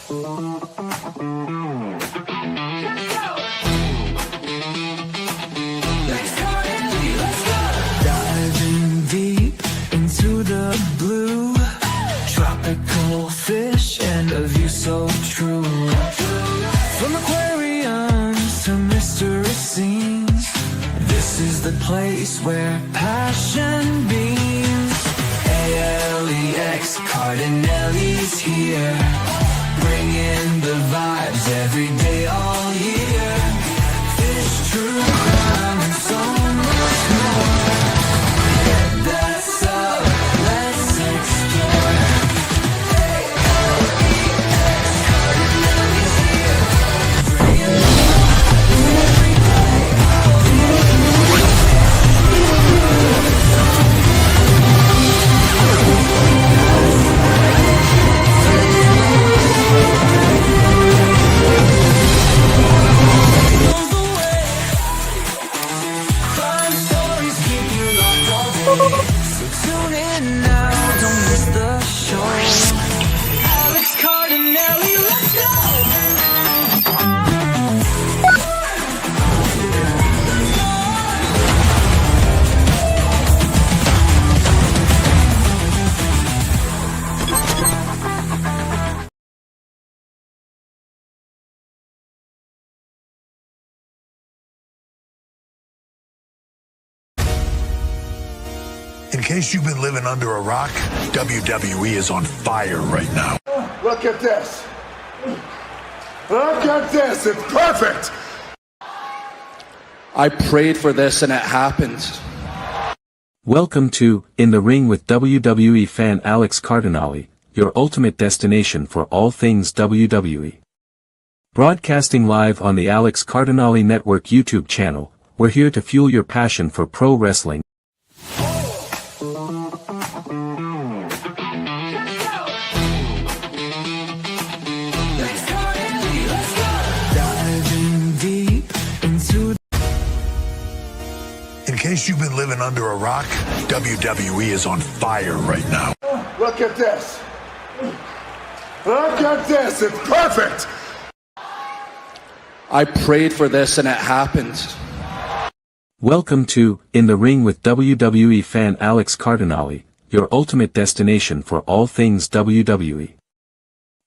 Diving deep into the blue, tropical fish and a view so true. From aquariums to mystery scenes, this is the place where passion beams. Alex Cardinale's here, bringing the vibes every day, all year. Fish, true crime, and so much more. Get that sub, let's explore. Alex Cardinale's here, bringing the vibes every day, all year. In case you've been living under a rock, WWE is on fire right now. Look at this. Look at this. It's perfect. I prayed for this and it happened. Welcome to In the Ring with WWE Fan Alex Cardinale, your ultimate destination for all things WWE. Broadcasting live on the Alex Cardinale Network YouTube channel, we're here to fuel your passion for pro wrestling. In case you've been living under a rock, WWE is on fire right now. Look at this. Look at this. It's perfect. I prayed for this and it happened. Welcome to In the Ring with WWE Fan Alex Cardinale, your ultimate destination for all things WWE.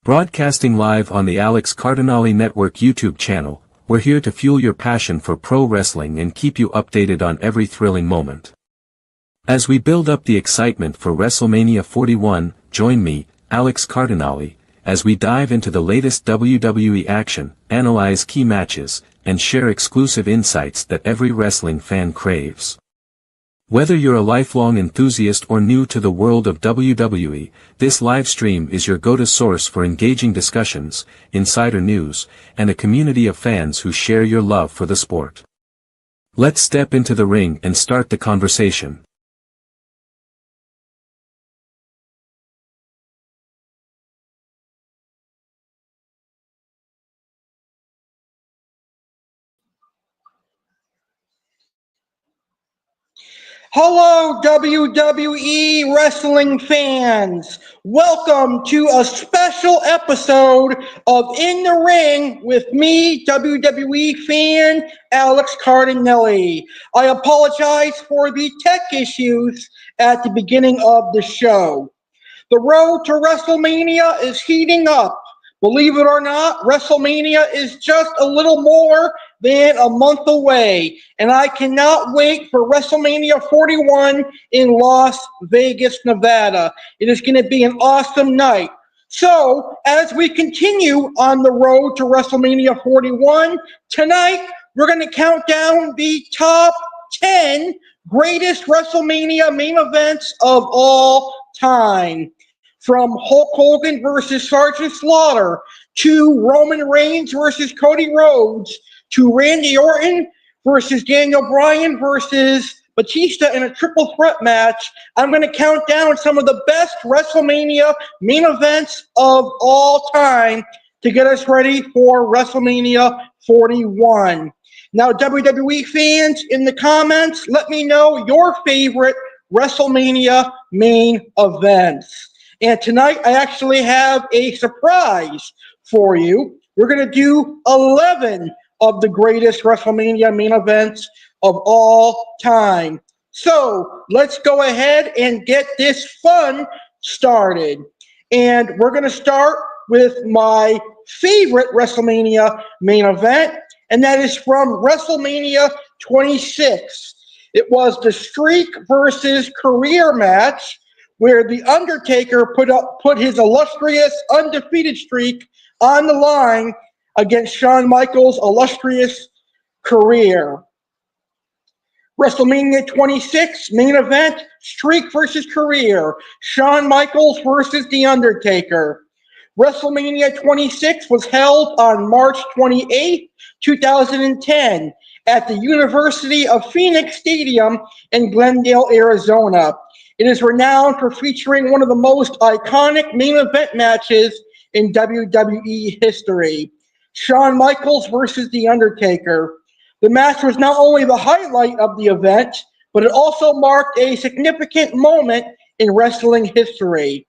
Broadcasting live on the Alex Cardinale Network YouTube channel, we're here to fuel your passion for pro wrestling and keep you updated on every thrilling moment. As we build up the excitement for WrestleMania 41, join me, Alex Cardinale, as we dive into the latest WWE action, analyze key matches, and share exclusive insights that every wrestling fan craves. Whether you're a lifelong enthusiast or new to the world of WWE, this live stream is your go-to source for engaging discussions, insider news, and a community of fans who share your love for the sport. Let's step into the ring and start the conversation. Hello, WWE wrestling fans. Welcome to a special episode of In the Ring with me, WWE fan Alex Cardinale. I apologize for the tech issues at the beginning of the show. The road to WrestleMania is heating up. Believe it or not, WrestleMania is just a little more than a month away, and I cannot wait for WrestleMania 41 in Las Vegas, Nevada. It is going to be an awesome night. So, as we continue on the road to WrestleMania 41, tonight we're going to count down the top 10 greatest WrestleMania main events of all time. From Hulk Hogan versus Sergeant Slaughter, to Roman Reigns versus Cody Rhodes, to Randy Orton versus Daniel Bryan versus Batista in a triple threat match, I'm going to count down some of the best WrestleMania main events of all time to get us ready for WrestleMania 41. Now, WWE fans, in the comments, let me know your favorite WrestleMania main events. And tonight, I actually have a surprise for you. We're going to do 11 of the greatest WrestleMania main events of all time. So let's go ahead and get this fun started. And we're going to start with my favorite WrestleMania main event, and that is from WrestleMania 26. It was the Streak versus Career match, where The Undertaker put his illustrious undefeated streak on the line against Shawn Michaels' illustrious career. WrestleMania 26, main event, Streak versus Career, Shawn Michaels versus The Undertaker. WrestleMania 26 was held on March 28, 2010 at the University of Phoenix Stadium in Glendale, Arizona. It is renowned for featuring one of the most iconic main event matches in WWE history, Shawn Michaels versus The Undertaker. The match was not only the highlight of the event, but it also marked a significant moment in wrestling history.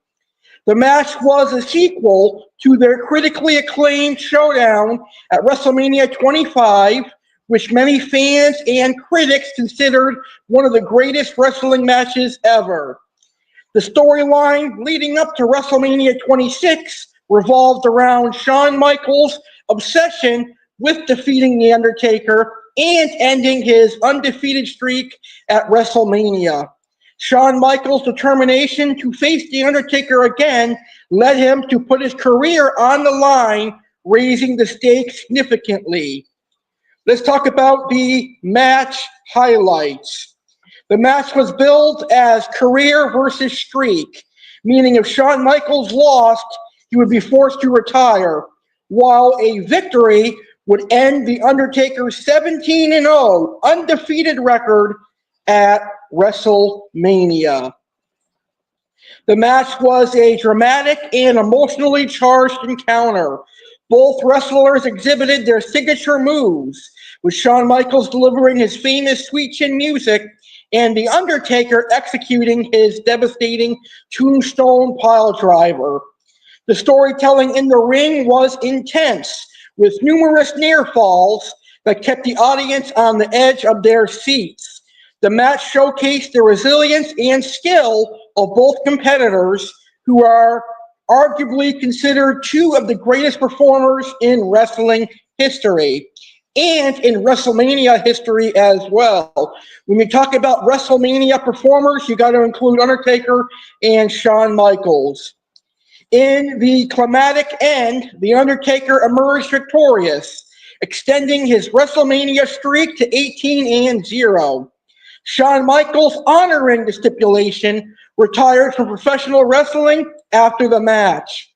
The match was a sequel to their critically acclaimed showdown at WrestleMania 25, which many fans and critics considered one of the greatest wrestling matches ever. The storyline leading up to WrestleMania 26 revolved around Shawn Michaels' obsession with defeating The Undertaker and ending his undefeated streak at WrestleMania. Shawn Michaels' determination to face The Undertaker again led him to put his career on the line, raising the stakes significantly. Let's talk about the match highlights. The match was billed as career versus streak, meaning if Shawn Michaels lost, he would be forced to retire, while a victory would end The Undertaker's 17-0 undefeated record at WrestleMania. The match was a dramatic and emotionally charged encounter. Both wrestlers exhibited their signature moves, with Shawn Michaels delivering his famous sweet chin music and The Undertaker executing his devastating tombstone piledriver. The storytelling in the ring was intense, with numerous near falls that kept the audience on the edge of their seats. The match showcased the resilience and skill of both competitors, who are arguably considered two of the greatest performers in wrestling history and in WrestleMania history as well. When we talk about WrestleMania performers, you got to include Undertaker and Shawn Michaels. In the climatic end, The Undertaker emerged victorious, extending his WrestleMania streak to 18-0. Shawn Michaels, honoring the stipulation, retired from professional wrestling after the match.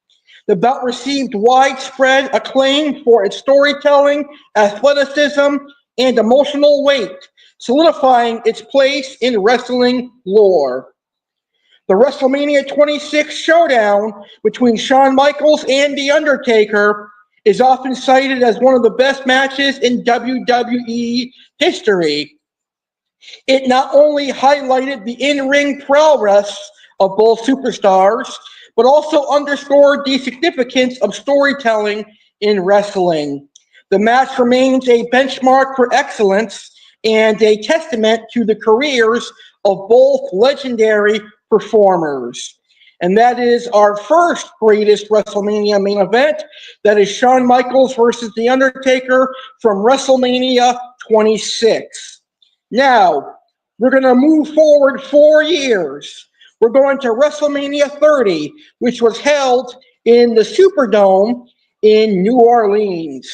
The bout received widespread acclaim for its storytelling, athleticism, and emotional weight, solidifying its place in wrestling lore. The WrestleMania 26 showdown between Shawn Michaels and The Undertaker is often cited as one of the best matches in WWE history. It not only highlighted the in-ring prowess of both superstars, but also underscored the significance of storytelling in wrestling. The match remains a benchmark for excellence and a testament to the careers of both legendary performers. And that is our first greatest WrestleMania main event. That is Shawn Michaels versus The Undertaker from WrestleMania 26. Now, we're going to move forward 4 years. We're going to WrestleMania 30, which was held in the Superdome in New Orleans.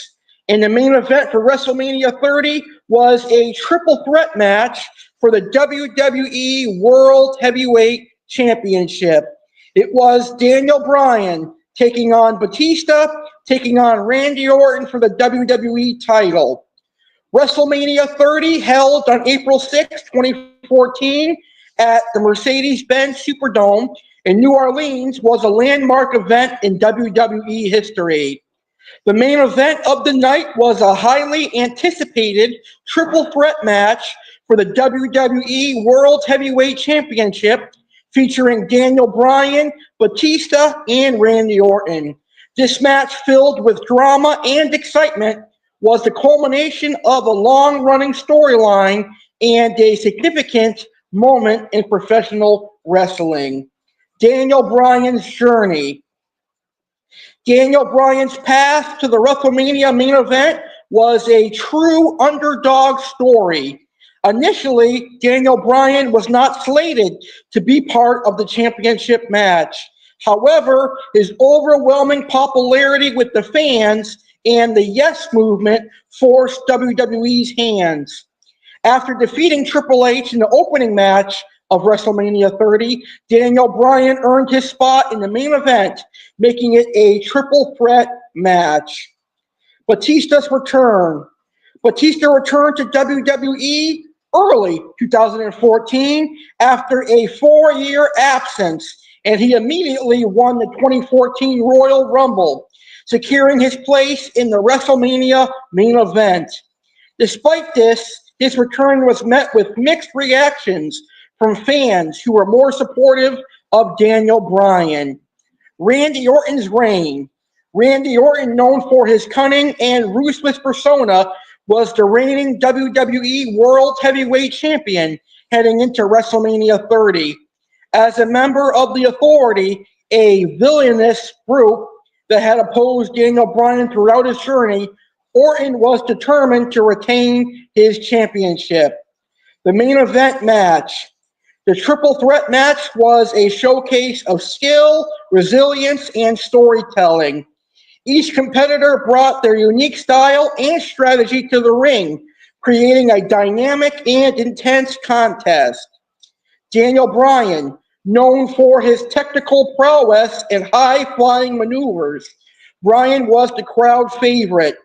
And the main event for WrestleMania 30 was a triple threat match for the WWE World Heavyweight Championship. It was Daniel Bryan taking on Batista, taking on Randy Orton for the WWE title. WrestleMania 30, held on April 6, 2014, at the Mercedes-Benz Superdome in New Orleans, was a landmark event in WWE history. The main event of the night was a highly anticipated triple threat match for the WWE World Heavyweight Championship, featuring Daniel Bryan, Batista, and Randy Orton. This match, filled with drama and excitement, was the culmination of a long-running storyline and a significant moment in professional wrestling. Daniel Bryan's journey. Daniel Bryan's path to the WrestleMania main event was a true underdog story. Initially, Daniel Bryan was not slated to be part of the championship match. However, his overwhelming popularity with the fans and the Yes movement forced WWE's hands. After defeating Triple H in the opening match of WrestleMania 30, Daniel Bryan earned his spot in the main event, making it a triple threat match. Batista's return. Batista returned to WWE early 2014 after a 4-year absence, and he immediately won the 2014 Royal Rumble, securing his place in the WrestleMania main event. Despite this, his return was met with mixed reactions from fans who were more supportive of Daniel Bryan. Randy Orton's reign. Randy Orton, known for his cunning and ruthless persona, was the reigning WWE World Heavyweight Champion heading into WrestleMania 30. As a member of the Authority, a villainous group that had opposed Daniel Bryan throughout his journey, Orton was determined to retain his championship. The main event match. The triple threat match was a showcase of skill, resilience, and storytelling. Each competitor brought their unique style and strategy to the ring, creating a dynamic and intense contest. Daniel Bryan, known for his technical prowess and high-flying maneuvers, Bryan was the crowd favorite.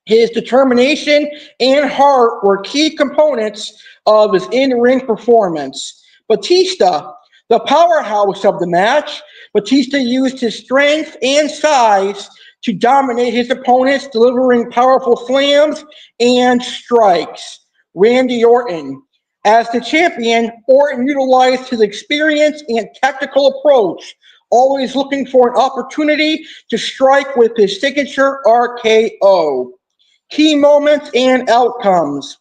His determination and heart were key components of his in-ring performance. Batista, the powerhouse of the match, Batista used his strength and size to dominate his opponents, delivering powerful slams and strikes. Randy Orton. As the champion, Orton utilized his experience and tactical approach, always looking for an opportunity to strike with his signature RKO. Key moments and outcomes.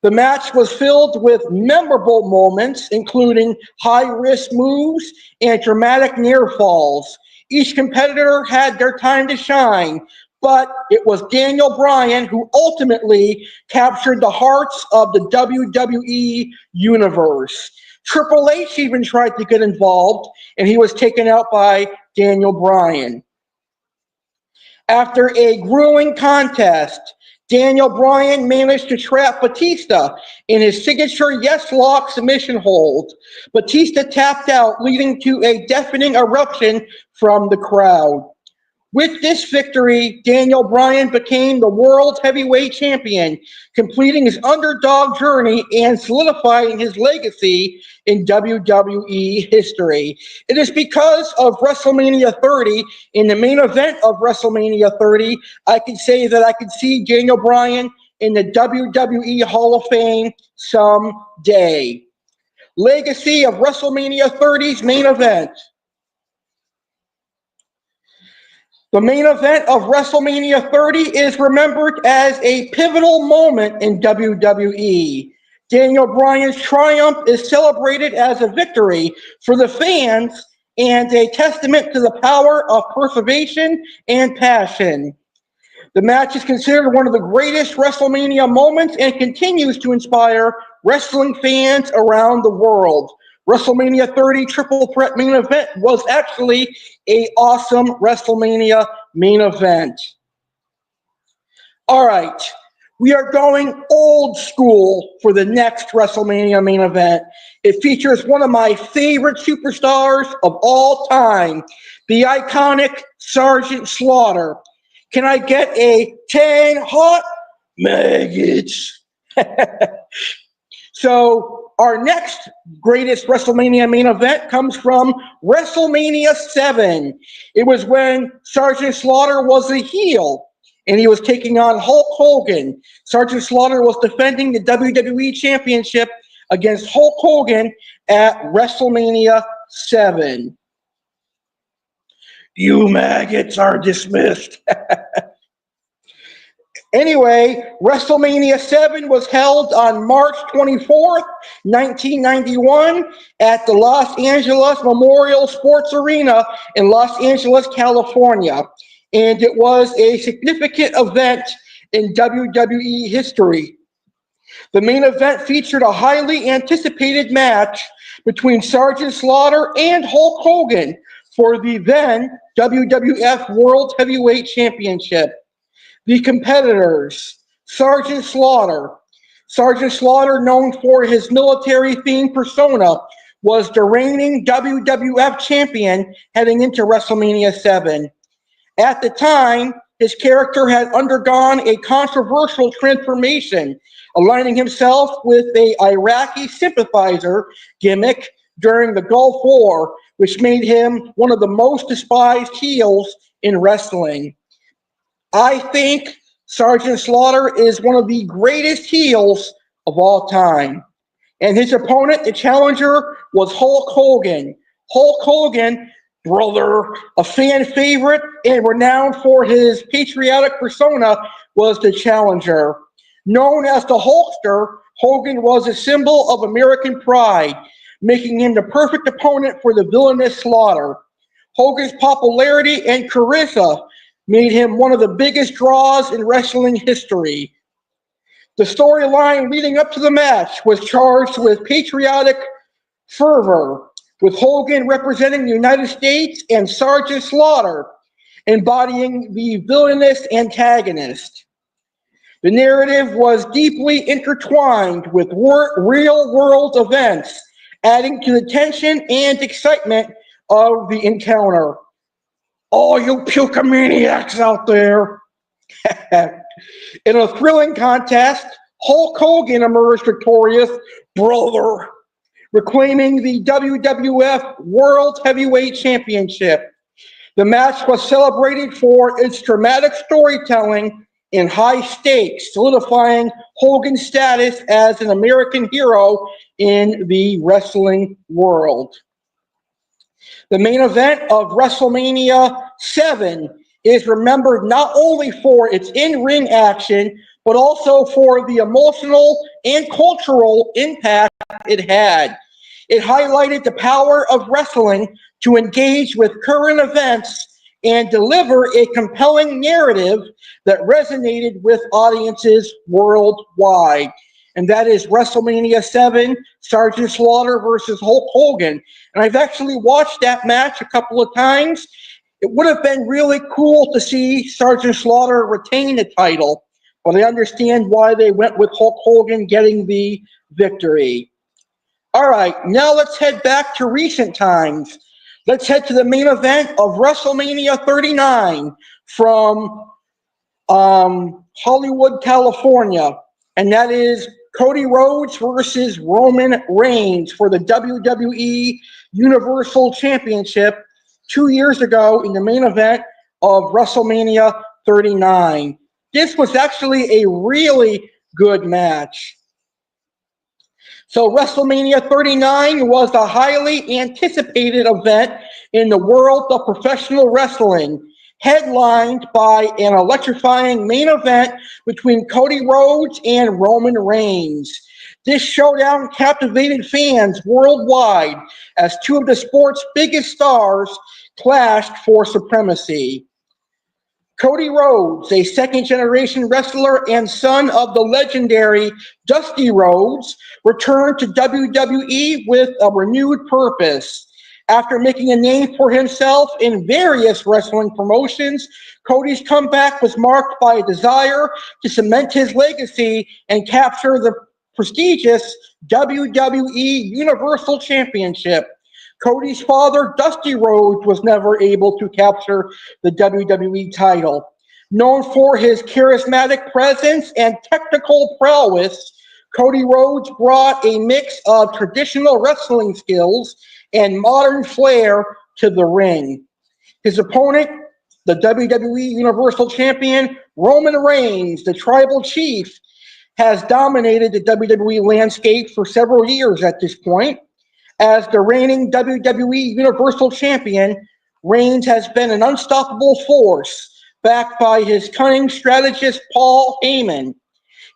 The match was filled with memorable moments, including high-risk moves and dramatic near falls. Each competitor had their time to shine, but it was Daniel Bryan who ultimately captured the hearts of the WWE Universe. Triple H even tried to get involved, and he was taken out by Daniel Bryan. After a grueling contest, Daniel Bryan managed to trap Batista in his signature yes lock submission hold. Batista tapped out, leading to a deafening eruption from the crowd. With this victory, Daniel Bryan became the World Heavyweight Champion, completing his underdog journey and solidifying his legacy in WWE history. It is because of WrestleMania 30, in the main event of WrestleMania 30, I can say that I can see Daniel Bryan in the WWE Hall of Fame someday. Legacy of WrestleMania 30's main event. The main event of WrestleMania 30 is remembered as a pivotal moment in WWE. Daniel Bryan's triumph is celebrated as a victory for the fans and a testament to the power of perseverance and passion. The match is considered one of the greatest WrestleMania moments and continues to inspire wrestling fans around the world. WrestleMania 30 Triple Threat main event was actually an awesome WrestleMania main event. All right, we are going old school for the next WrestleMania main event. It features one of my favorite superstars of all time, the iconic Sergeant Slaughter. Can I get a 10 hot maggots? So our next greatest WrestleMania main event comes from WrestleMania 7. It was when Sergeant Slaughter was a heel, and he was taking on Hulk Hogan. Sergeant Slaughter was defending the WWE Championship against Hulk Hogan at WrestleMania 7. You maggots are dismissed. Anyway, WrestleMania 7 was held on March 24th, 1991 at the Los Angeles Memorial Sports Arena in Los Angeles, California. And it was a significant event in WWE history. The main event featured a highly anticipated match between Sergeant Slaughter and Hulk Hogan for the then WWF World Heavyweight Championship. The competitors, Sergeant Slaughter. Sergeant Slaughter, known for his military-themed persona, was the reigning WWF champion heading into WrestleMania 7. At the time, his character had undergone a controversial transformation, aligning himself with an Iraqi sympathizer gimmick during the Gulf War, which made him one of the most despised heels in wrestling. I think Sergeant Slaughter is one of the greatest heels of all time. And his opponent, the challenger, was Hulk Hogan. Hulk Hogan, brother, a fan favorite and renowned for his patriotic persona, was the challenger. Known as the Hulkster, Hogan was a symbol of American pride, making him the perfect opponent for the villainous Slaughter. Hogan's popularity and charisma made him one of the biggest draws in wrestling history. The storyline leading up to the match was charged with patriotic fervor, with Hogan representing the United States and Sergeant Slaughter embodying the villainous antagonist. The narrative was deeply intertwined with real-world events, adding to the tension and excitement of the encounter. All you pukemaniacs out there. In a thrilling contest, Hulk Hogan emerged victorious, brother, reclaiming the WWF World Heavyweight Championship. The match was celebrated for its dramatic storytelling and high stakes, solidifying Hogan's status as an American hero in the wrestling world. The main event of WrestleMania 7 is remembered not only for its in-ring action, but also for the emotional and cultural impact it had. It highlighted the power of wrestling to engage with current events and deliver a compelling narrative that resonated with audiences worldwide. And that is WrestleMania 7, Sergeant Slaughter versus Hulk Hogan. And I've actually watched that match a couple of times. It would have been really cool to see Sergeant Slaughter retain the title, but I understand why they went with Hulk Hogan getting the victory. All right, now let's head back to recent times. Let's head to the main event of WrestleMania 39 from Hollywood, California, and that is Cody Rhodes versus Roman Reigns for the WWE Universal Championship 2 years ago in the main event of WrestleMania 39. This was actually a really good match. So WrestleMania 39 was a highly anticipated event in the world of professional wrestling, headlined by an electrifying main event between Cody Rhodes and Roman Reigns. This showdown captivated fans worldwide as two of the sport's biggest stars clashed for supremacy. Cody Rhodes, a second-generation wrestler and son of the legendary Dusty Rhodes, returned to WWE with a renewed purpose. After making a name for himself in various wrestling promotions, Cody's comeback was marked by a desire to cement his legacy and capture the prestigious WWE Universal Championship. Cody's father, Dusty Rhodes, was never able to capture the WWE title. Known for his charismatic presence and technical prowess, Cody Rhodes brought a mix of traditional wrestling skills and modern flair to the ring. His opponent, the WWE Universal Champion, Roman Reigns, the Tribal Chief, has dominated the WWE landscape for several years at this point. As the reigning WWE Universal Champion, Reigns has been an unstoppable force, backed by his cunning strategist Paul Heyman.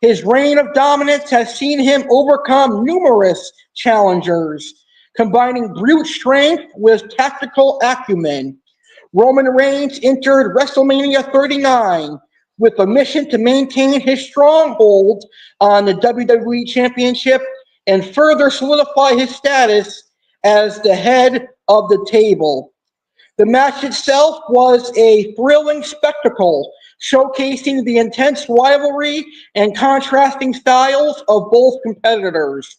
His reign of dominance has seen him overcome numerous challengers, combining brute strength with tactical acumen. Roman Reigns entered WrestleMania 39 with a mission to maintain his stronghold on the WWE Championship and further solidify his status as the head of the table. The match itself was a thrilling spectacle, showcasing the intense rivalry and contrasting styles of both competitors.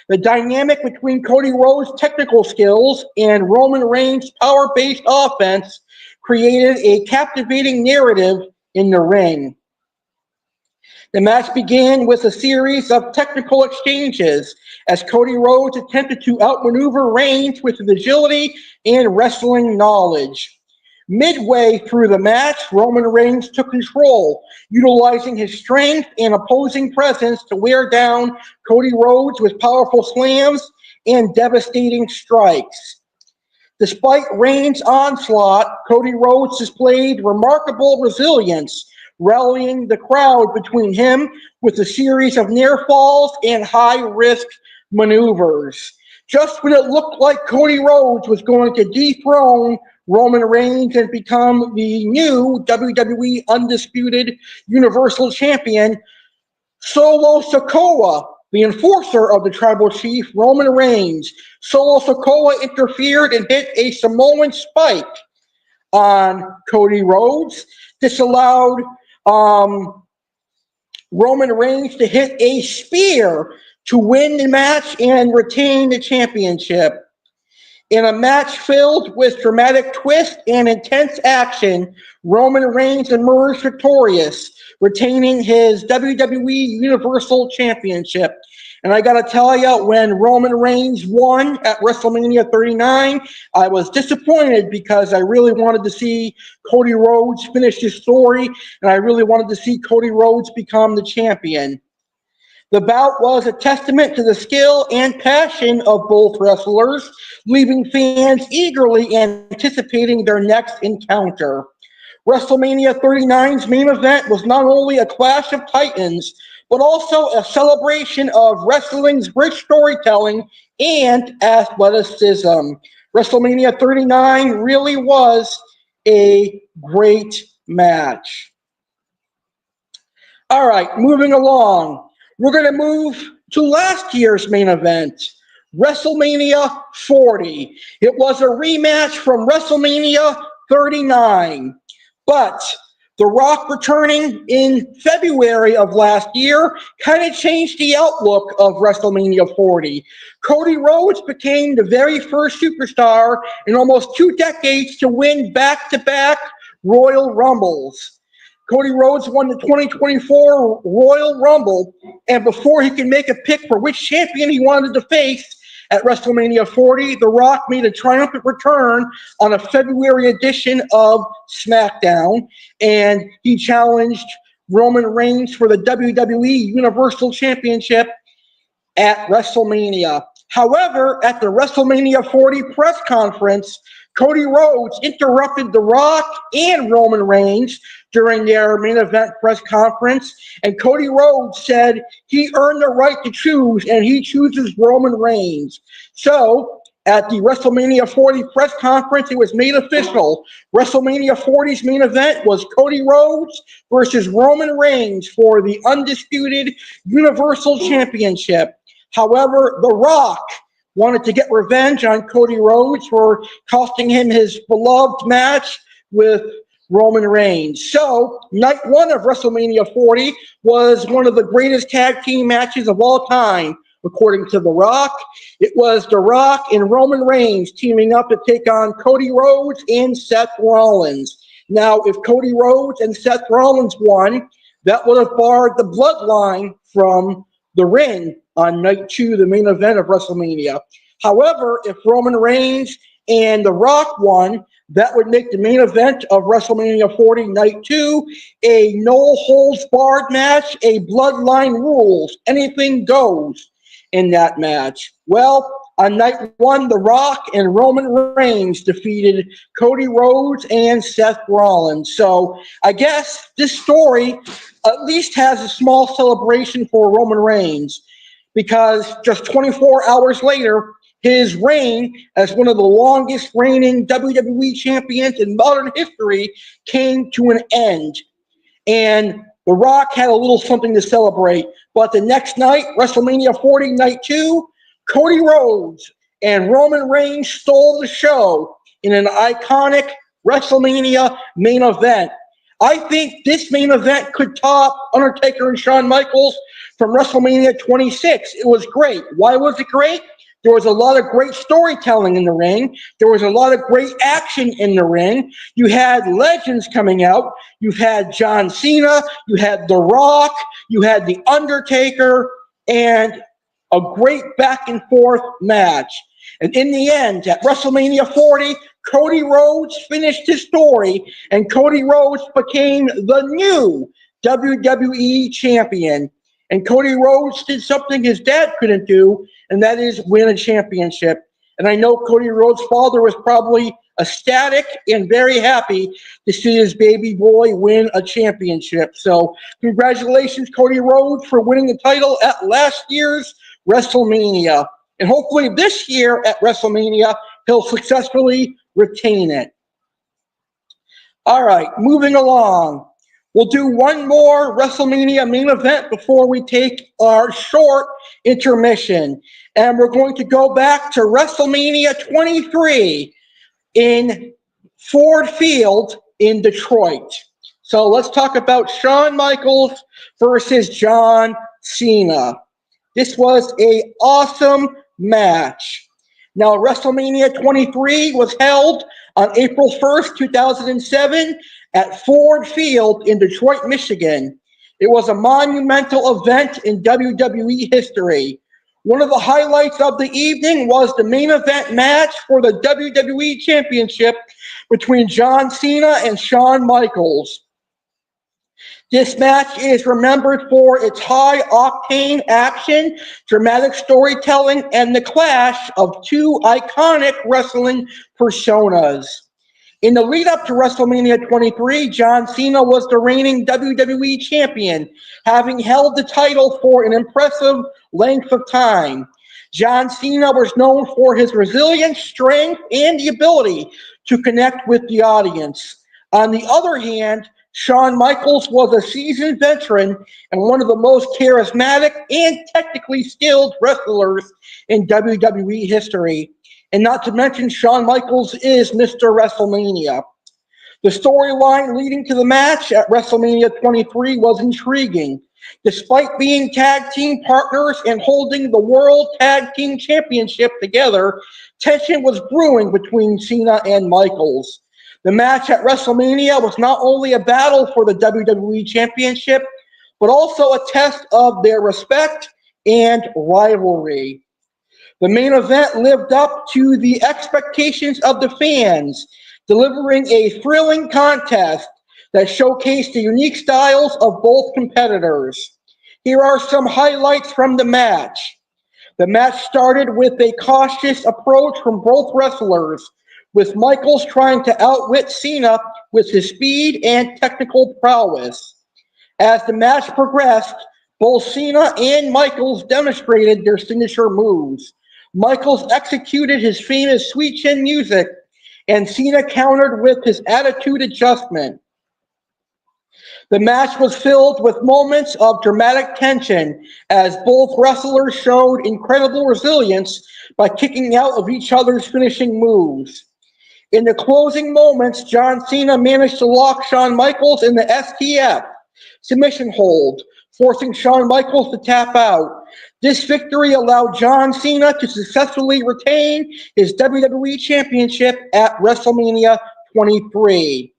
The dynamic between Cody Rhodes' technical skills and Roman Reigns' power-based offense created a captivating narrative in the ring. The match began with a series of technical exchanges as Cody Rhodes attempted to outmaneuver Reigns with his agility and wrestling knowledge. Midway through the match, Roman Reigns took control, utilizing his strength and opposing presence to wear down Cody Rhodes with powerful slams and devastating strikes. Despite Reigns' onslaught, Cody Rhodes displayed remarkable resilience, rallying the crowd between him with a series of near falls and high-risk maneuvers. Just when it looked like Cody Rhodes was going to dethrone Roman Reigns and become the new WWE Undisputed Universal Champion, Solo Sikoa, the enforcer of the Tribal Chief, Roman Reigns, Solo Sikoa interfered and hit a Samoan spike on Cody Rhodes. This allowed Roman Reigns to hit a spear to win the match and retain the championship. In a match filled with dramatic twists and intense action, Roman Reigns emerged victorious, retaining his WWE Universal Championship. And I gotta tell you, when Roman Reigns won at WrestleMania 39, I was disappointed because I really wanted to see Cody Rhodes finish his story, and I really wanted to see Cody Rhodes become the champion. The bout was a testament to the skill and passion of both wrestlers, leaving fans eagerly anticipating their next encounter. WrestleMania 39's main event was not only a clash of titans, but also a celebration of wrestling's rich storytelling and athleticism. WrestleMania 39 really was a great match. All right, moving along. We're going to move to last year's main event, WrestleMania 40. It was a rematch from WrestleMania 39. But The Rock returning in February of last year kind of changed the outlook of WrestleMania 40. Cody Rhodes became the very first superstar in almost 2 decades to win back-to-back Royal Rumbles. Cody Rhodes won the 2024 Royal Rumble, and before he could make a pick for which champion he wanted to face at WrestleMania 40, The Rock made a triumphant return on a February edition of SmackDown, and he challenged Roman Reigns for the WWE Universal Championship at WrestleMania. However, at the WrestleMania 40 press conference, Cody Rhodes interrupted The Rock and Roman Reigns during their main event press conference, and Cody Rhodes said he earned the right to choose, and he chooses Roman Reigns. So, at the WrestleMania 40 press conference, it was made official. WrestleMania 40's main event was Cody Rhodes versus Roman Reigns for the undisputed Universal Championship. However, The Rock wanted to get revenge on Cody Rhodes for costing him his beloved match with Roman Reigns. So, night one of WrestleMania 40 was one of the greatest tag team matches of all time, according to The Rock. It was The Rock and Roman Reigns teaming up to take on Cody Rhodes and Seth Rollins. Now, if Cody Rhodes and Seth Rollins won, that would have barred the bloodline from the ring on night 2, the main event of WrestleMania. However, if Roman Reigns and The Rock won, that would make the main event of WrestleMania 40 night 2 a no-holds-barred match, a bloodline rules. Anything goes in that match. Well, On night one, The Rock and Roman Reigns defeated Cody Rhodes and Seth Rollins. So I guess this story at least has a small celebration for Roman Reigns, because just 24 hours later, his reign as one of the longest reigning WWE champions in modern history came to an end. And The Rock had a little something to celebrate. But the next night, WrestleMania 40, Night 2, Cody Rhodes and Roman Reigns stole the show in an iconic WrestleMania main event. I think this main event could top Undertaker and Shawn Michaels from WrestleMania 26. It was great. Why was it great? There was a lot of great storytelling in the ring. There was a lot of great action in the ring. You had legends coming out. You had John Cena. You had The Rock. You had The Undertaker. And a great back and forth match. And in the end, at WrestleMania 40, Cody Rhodes finished his story, and Cody Rhodes became the new WWE champion. And Cody Rhodes did something his dad couldn't do, and that is win a championship. And I know Cody Rhodes' father was probably ecstatic and very happy to see his baby boy win a championship. So congratulations, Cody Rhodes, for winning the title at last year's WrestleMania. And hopefully this year at WrestleMania, he'll successfully retain it. All right, moving along. We'll do one more WrestleMania main event before we take our short intermission. And we're going to go back to WrestleMania 23 in Ford Field in Detroit. So let's talk about Shawn Michaels versus John Cena. This was an awesome match. Now, WrestleMania 23 was held on April 1st, 2007 at Ford Field in Detroit, Michigan. It was a monumental event in WWE history. One of the highlights of the evening was the main event match for the WWE Championship between John Cena and Shawn Michaels. This match is remembered for its high-octane action, dramatic storytelling, and the clash of two iconic wrestling personas. In the lead-up to WrestleMania 23, John Cena was the reigning WWE champion, having held the title for an impressive length of time. John Cena was known for his resilience, strength, and the ability to connect with the audience. On the other hand, Shawn Michaels was a seasoned veteran and one of the most charismatic and technically skilled wrestlers in WWE history. And not to mention, Shawn Michaels is Mr. WrestleMania. The storyline leading to the match at WrestleMania 23 was intriguing. Despite being tag team partners and holding the World Tag Team Championship together, tension was brewing between Cena and Michaels. The match at WrestleMania was not only a battle for the WWE Championship, but also a test of their respect and rivalry. The main event lived up to the expectations of the fans, delivering a thrilling contest that showcased the unique styles of both competitors. Here are some highlights from the match. The match started with a cautious approach from both wrestlers, with Michaels trying to outwit Cena with his speed and technical prowess. As the match progressed, both Cena and Michaels demonstrated their signature moves. Michaels executed his famous sweet chin music, and Cena countered with his attitude adjustment. The match was filled with moments of dramatic tension as both wrestlers showed incredible resilience by kicking out of each other's finishing moves. In the closing moments, John Cena managed to lock Shawn Michaels in the STF submission hold, forcing Shawn Michaels to tap out. This victory allowed John Cena to successfully retain his WWE Championship at WrestleMania 23.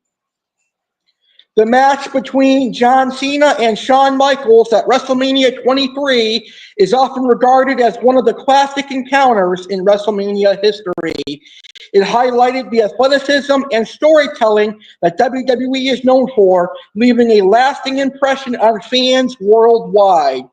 The match between John Cena and Shawn Michaels at WrestleMania 23 is often regarded as one of the classic encounters in WrestleMania history. It highlighted the athleticism and storytelling that WWE is known for, leaving a lasting impression on fans worldwide.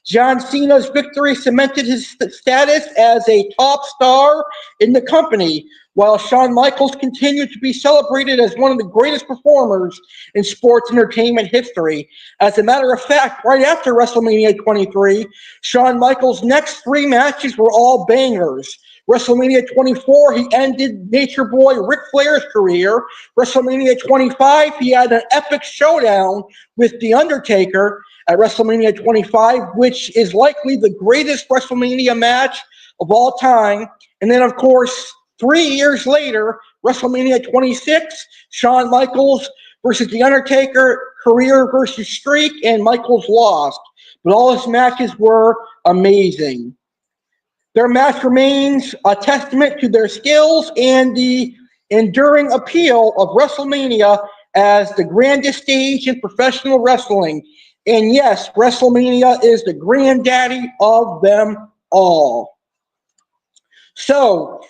John Cena's victory cemented his status as a top star in the company, while Shawn Michaels continued to be celebrated as one of the greatest performers in sports entertainment history. As a matter of fact, right after WrestleMania 23, Shawn Michaels' next 3 matches were all bangers. WrestleMania 24, he ended Nature Boy Ric Flair's career. WrestleMania 25, he had an epic showdown with The Undertaker at WrestleMania 25, which is likely the greatest WrestleMania match of all time. And then, of course, 3 years later, WrestleMania 26, Shawn Michaels versus The Undertaker, career versus streak, and Michaels lost. But all his matches were amazing. Their match remains a testament to their skills and the enduring appeal of WrestleMania as the grandest stage in professional wrestling. And yes, WrestleMania is the granddaddy of them all. So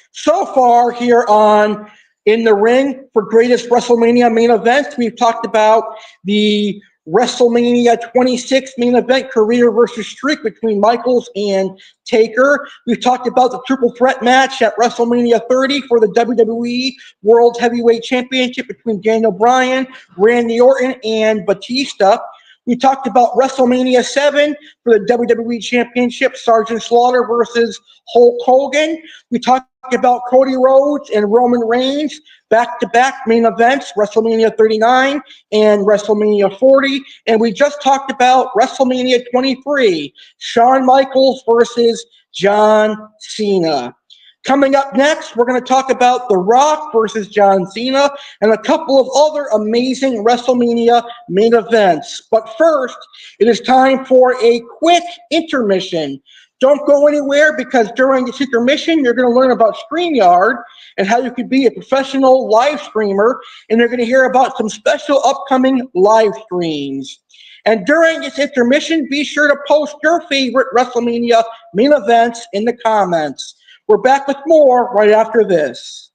far here on In the Ring for Greatest WrestleMania Main Events, we've talked about the WrestleMania 26 main event, career versus streak between Michaels and Taker. We've talked about the triple threat match at WrestleMania 30 for the WWE World Heavyweight Championship between Daniel Bryan, Randy Orton, and Batista. We talked about WrestleMania 7 for the WWE Championship, Sergeant Slaughter versus Hulk Hogan. We talked about Cody Rhodes and Roman Reigns, back-to-back main events, WrestleMania 39 and WrestleMania 40. And we just talked about WrestleMania 23, Shawn Michaels versus John Cena. Coming up next, we're going to talk about The Rock versus John Cena and a couple of other amazing WrestleMania main events. But first, it is time for a quick intermission. Don't go anywhere, because during this intermission, you're going to learn about StreamYard and how you could be a professional live streamer, and you're going to hear about some special upcoming live streams. And during this intermission, be sure to post your favorite WrestleMania main events in the comments. We're back with more right after this.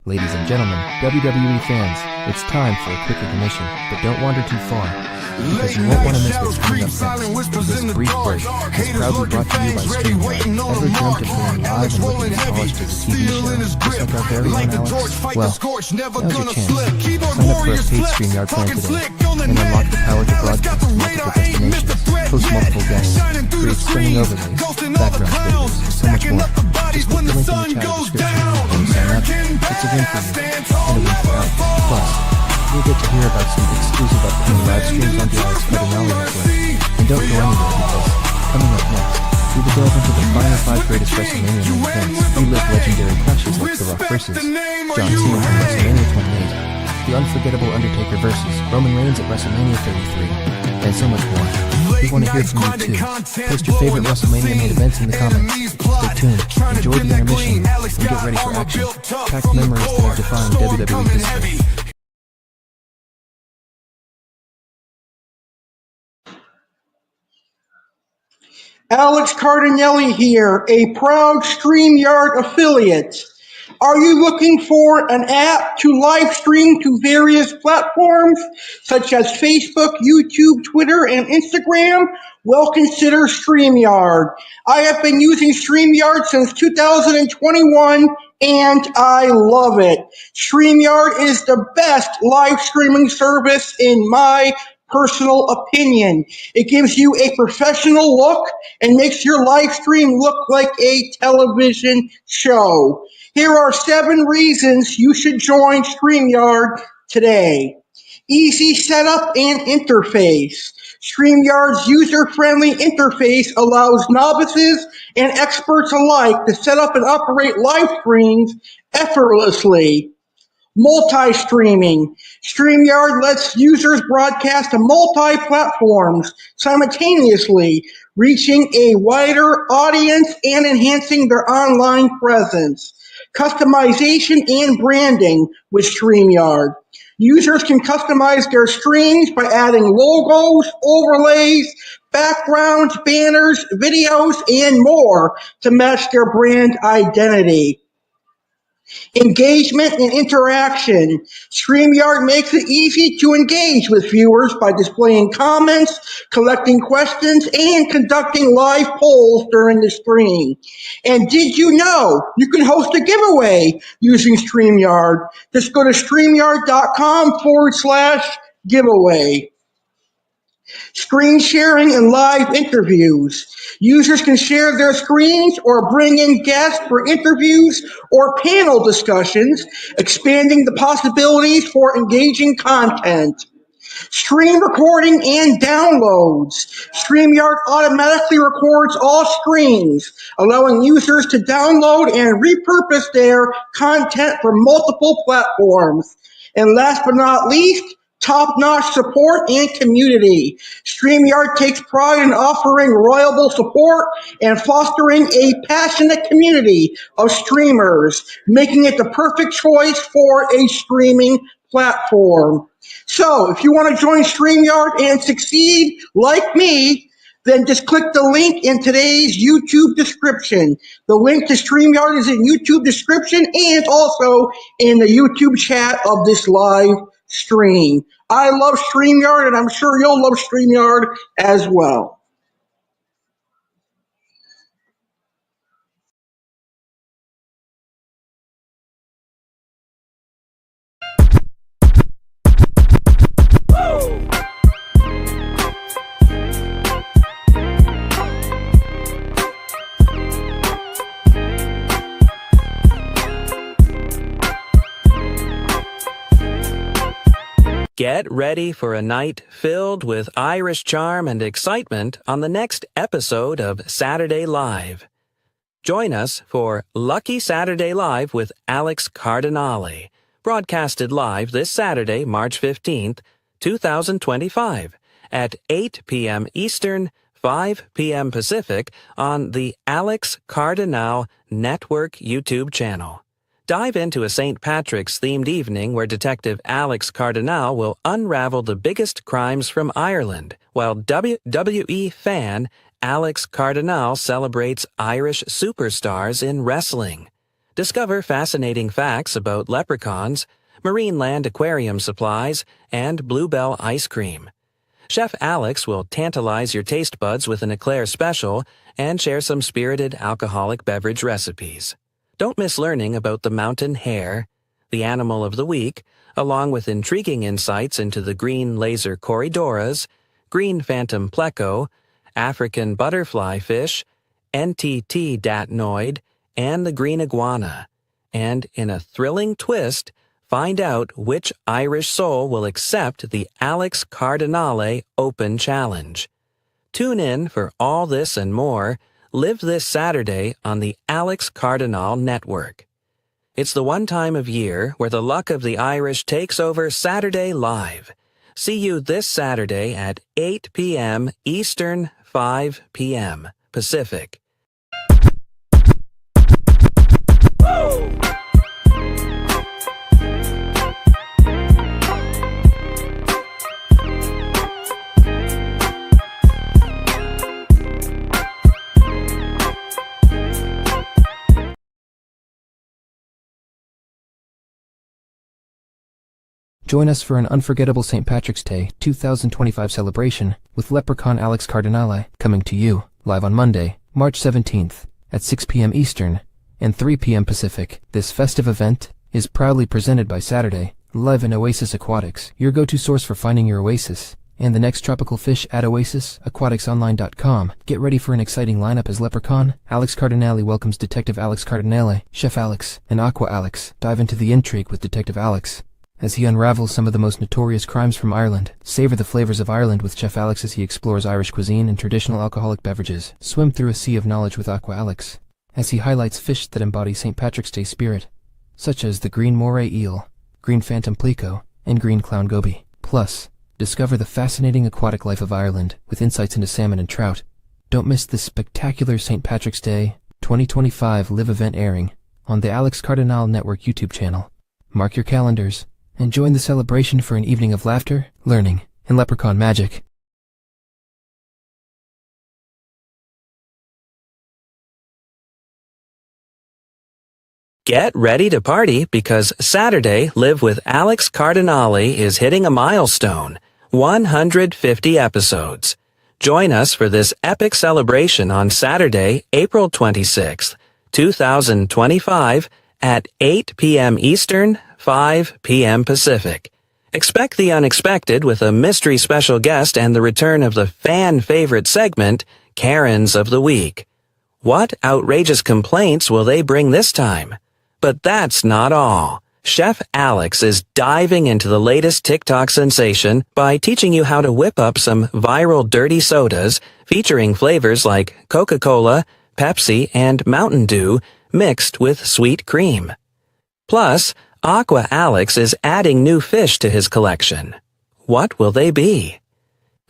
Ladies and gentlemen, WWE fans, it's time for a quick intermission, but don't wander too far, because you won't want to miss what's coming up next. This brief break is proudly brought to you by StreamYard. Ever dreamt of going live and looking as polished as a TV show, just like our very own Alex? Well, now's your chance. Sign up for a paid StreamYard plan today, and unlock the power to broadcast to multiple destinations, host multiple guests, create stunning overlays, background videos, and so much more. Just click the link in the chat description and sign up. It's a win for you, and a win for Alex. Plus, you'll get to hear about some exclusive upcoming live streams on the Alex Cardinale network. And don't go anywhere, because coming up next, we will delve into the final 5 greatest WrestleMania main events. Relive legendary clashes like The Rock versus John Cena from WrestleMania 28, the unforgettable Undertaker versus Roman Reigns at WrestleMania 33, and so much more. We want to hear from you too. Post your favorite WrestleMania main events in the comments. Stay tuned, enjoy the intermission, and get ready for action. Packed memories that have defined WWE history. Alex Cardinale here, a proud StreamYard affiliate. Are you looking for an app to live stream to various platforms such as Facebook, YouTube, Twitter, and Instagram? Well, consider StreamYard. I have been using StreamYard since 2021, and I love it. StreamYard is the best live streaming service in my personal opinion. It gives you a professional look and makes your live stream look like a television show. Here are 7 reasons you should join StreamYard today. Easy setup and interface. StreamYard's user-friendly interface allows novices and experts alike to set up and operate live streams effortlessly. Multi-streaming. StreamYard lets users broadcast to multi-platforms simultaneously, reaching a wider audience and enhancing their online presence. Customization and branding with StreamYard. Users can customize their streams by adding logos, overlays, backgrounds, banners, videos, and more to match their brand identity. Engagement and interaction. StreamYard makes it easy to engage with viewers by displaying comments, collecting questions, and conducting live polls during the stream. And did you know you can host a giveaway using StreamYard? Just go to StreamYard.com/giveaway. Screen sharing and live interviews. Users can share their screens or bring in guests for interviews or panel discussions, expanding the possibilities for engaging content. Stream recording and downloads. StreamYard automatically records all streams, allowing users to download and repurpose their content for multiple platforms. And last but not least, top-notch support and community. StreamYard takes pride in offering reliable support and fostering a passionate community of streamers, making it the perfect choice for a streaming platform. So, if you want to join StreamYard and succeed like me, then just click the link in today's YouTube description. The link to StreamYard is in YouTube description and also in the YouTube chat of this live stream. I love StreamYard, and I'm sure you'll love StreamYard as well. Get ready for a night filled with Irish charm and excitement on the next episode of Saturday Live. Join us for Lucky Saturday Live with Alex Cardinale, broadcasted live this Saturday, March 15th, 2025, at 8 p.m. Eastern, 5 p.m. Pacific on the Alex Cardinale Network YouTube channel. Dive into a St. Patrick's themed evening where Detective Alex Cardinale will unravel the biggest crimes from Ireland, while WWE fan Alex Cardinale celebrates Irish superstars in wrestling. Discover fascinating facts about leprechauns, Marineland aquarium supplies, and Bluebell ice cream. Chef Alex will tantalize your taste buds with an eclair special and share some spirited alcoholic beverage recipes. Don't miss learning about the mountain hare, the animal of the week, along with intriguing insights into the green laser corridoras, green phantom pleco, African butterfly fish, NTT datnoid, and the green iguana. And in a thrilling twist, find out which Irish soul will accept the Alex Cardinale Open Challenge. Tune in for all this and more live this Saturday on the Alex Cardinale Network. It's the one time of year where the luck of the Irish takes over Saturday Live. See you this Saturday at 8 p.m. Eastern, 5 p.m. Pacific. Join us for an unforgettable St. Patrick's Day 2025 celebration with Leprechaun Alex Cardinale coming to you live on Monday, March 17th at 6 p.m. Eastern and 3 p.m. Pacific. This festive event is proudly presented by Saturday Live and Oasis Aquatics, your go-to source for finding your oasis, and the next tropical fish at oasisaquaticsonline.com. Get ready for an exciting lineup as Leprechaun Alex Cardinale welcomes Detective Alex Cardinale, Chef Alex, and Aqua Alex. Dive into the intrigue with Detective Alex as he unravels some of the most notorious crimes from Ireland. Savor the flavors of Ireland with Chef Alex as he explores Irish cuisine and traditional alcoholic beverages. Swim through a sea of knowledge with Aqua Alex as he highlights fish that embody St. Patrick's Day spirit, such as the green moray eel, green phantom pleco, and green clown goby. Plus, discover the fascinating aquatic life of Ireland with insights into salmon and trout. Don't miss this spectacular St. Patrick's Day 2025 live event airing on the Alex Cardinale Network YouTube channel. Mark your calendars and join the celebration for an evening of laughter, learning, and leprechaun magic. Get ready to party because Saturday Live with Alex Cardinale is hitting a milestone, 150 episodes. Join us for this epic celebration on Saturday, April 26th, 2025 at 8 p.m. Eastern, 5 p.m. Pacific. Expect the unexpected with a mystery special guest and the return of the fan favorite segment, Karens of the Week. What outrageous complaints will they bring this time? But that's not all. Chef Alex is diving into the latest TikTok sensation by teaching you how to whip up some viral dirty sodas featuring flavors like Coca-Cola, Pepsi, and Mountain Dew mixed with sweet cream. Plus, Aqua Alex is adding new fish to his collection. What will they be?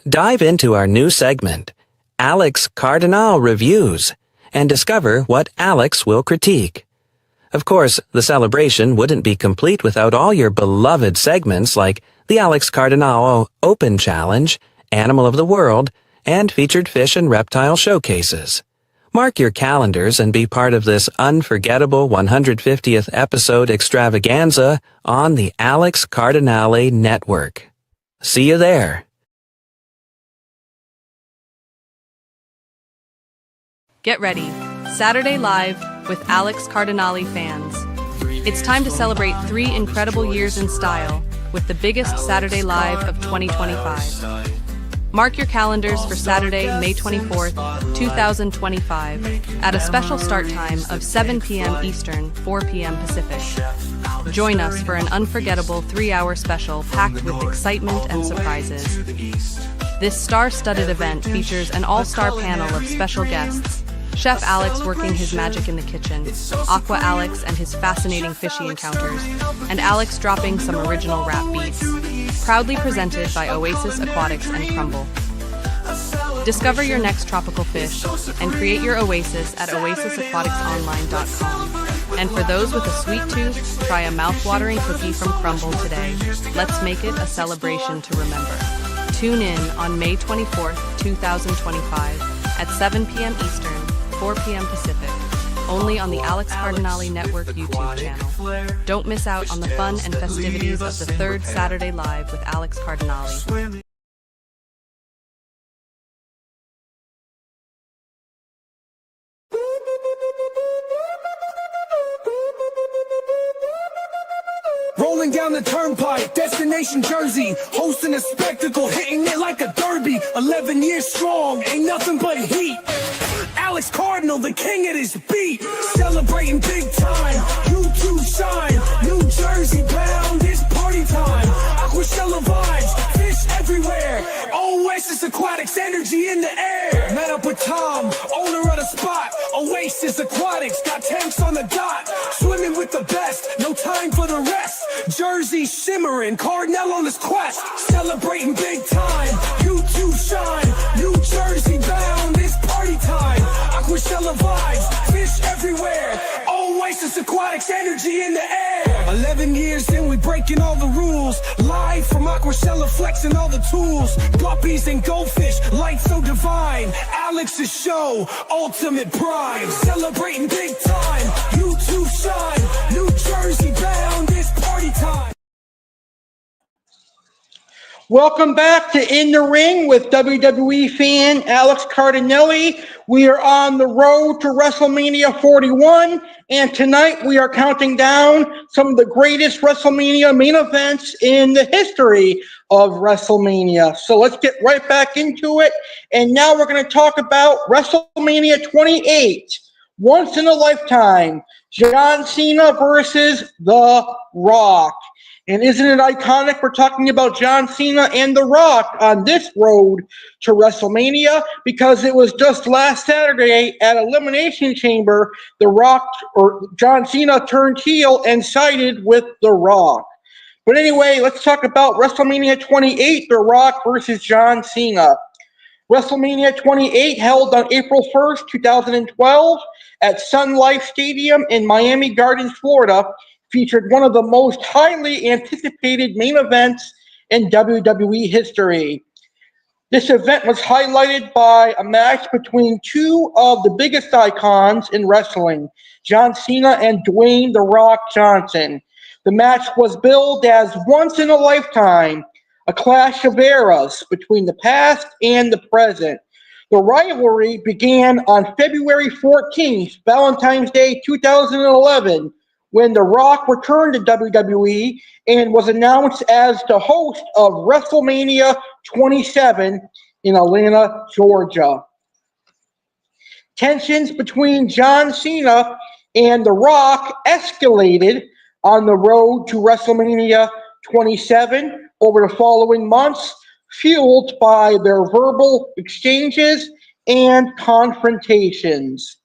Dive into our new segment, Alex Cardinale Reviews, and discover what Alex will critique. Of course, the celebration wouldn't be complete without all your beloved segments like the Alex Cardinale Open Challenge, Animal of the World, and featured fish and reptile showcases. Mark your calendars and be part of this unforgettable 150th episode extravaganza on the Alex Cardinale Network. See you there. Get ready. Saturday Live with Alex Cardinale fans. It's time to celebrate 3 incredible years in style with the biggest Saturday Live of 2025. Mark your calendars for Saturday, May 24th, 2025 at a special start time of 7 p.m. Eastern, 4 p.m. Pacific. Join us for an unforgettable 3-hour special packed with excitement and surprises. This star-studded event features an all-star panel of special guests, Chef Alex working his magic in the kitchen, Aqua Alex and his fascinating fishy encounters, and Alex dropping some original rap beats. Proudly presented by Oasis Aquatics and Crumble. Discover your next tropical fish and create your oasis at oasisaquaticsonline.com. And for those with a sweet tooth, try a mouth-watering cookie from Crumble today. Let's make it a celebration to remember. Tune in on May 24th, 2025 at 7 p.m. Eastern, 4 p.m. Pacific, only on the Alex Cardinale Network YouTube channel. Don't miss out on the fun and festivities of the 3rd Saturday Live with Alex Cardinale. Rolling down the turnpike, destination Jersey, hosting a spectacle, hitting it like a derby. 11 years strong, ain't nothing but heat. Alex Cardinale, the king of this beat, celebrating big time. You two shine, New Jersey bound, it's party time. Aquashella vibes, fish everywhere. Oasis Aquatics, energy in the air. Met up with Tom, owner of the spot. Oasis Aquatics, got tanks on the dot. Swimming with the best, no time for the rest. Jersey shimmering, Cardinale on his quest. Celebrating big time, you two shine. New Jersey bound, it's party time. Aquashella vibes, fish everywhere. Oasis Aquatics, energy in the air. 11 years in, we breaking all the rules. Live from Aquashella, flexing all the tools. Guppies and goldfish, light so divine. Alex's show, ultimate prime. Celebrating big time, you two shine. New Jersey bound, it's party time. Welcome back to In the Ring with WWE Fan Alex Cardinale. We are on the road to WrestleMania 41, and tonight we are counting down some of the greatest WrestleMania main events in the history of WrestleMania. So let's get right back into it. And now we're going to talk about WrestleMania 28, once in a lifetime, John Cena versus The Rock. And isn't it iconic? We're talking about John Cena and The Rock on this road to WrestleMania because it was just last Saturday at Elimination Chamber, The Rock or John Cena turned heel and sided with The Rock. But anyway, let's talk about WrestleMania 28, The Rock versus John Cena. WrestleMania 28 held on April 1st, 2012 at Sun Life Stadium in Miami Gardens, Florida, featured one of the most highly anticipated main events in WWE history. This event was highlighted by a match between two of the biggest icons in wrestling, John Cena and Dwayne "The Rock" Johnson. The match was billed as once in a lifetime, a clash of eras between the past and the present. The rivalry began on February 14th, Valentine's Day 2011, when The Rock returned to WWE and was announced as the host of WrestleMania 27 in Atlanta, Georgia. Tensions between John Cena and The Rock escalated on the road to WrestleMania 27 over the following months, fueled by their verbal exchanges and confrontations.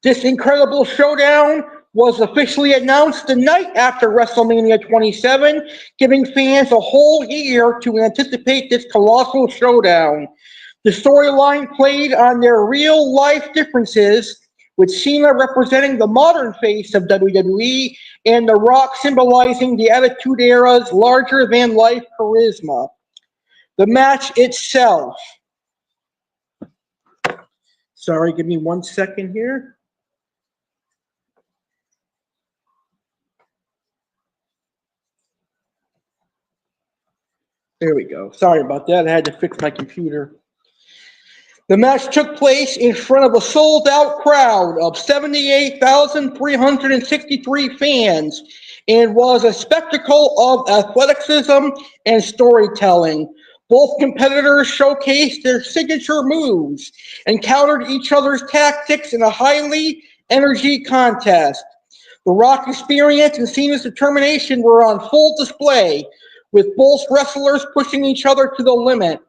This incredible showdown was officially announced the night after WrestleMania 27, giving fans a whole year to anticipate this colossal showdown. The storyline played on their real-life differences, with Cena representing the modern face of WWE and The Rock symbolizing the Attitude Era's larger-than-life charisma. The match itself. Sorry, give me 1 second here. There we go. Sorry about that. I had to fix my computer. The match took place in front of a sold-out crowd of 78,363 fans and was a spectacle of athleticism and storytelling. Both competitors showcased their signature moves and countered each other's tactics in a highly energy contest. The Rock experience and Cena's determination were on full display, with both wrestlers pushing each other to the limit.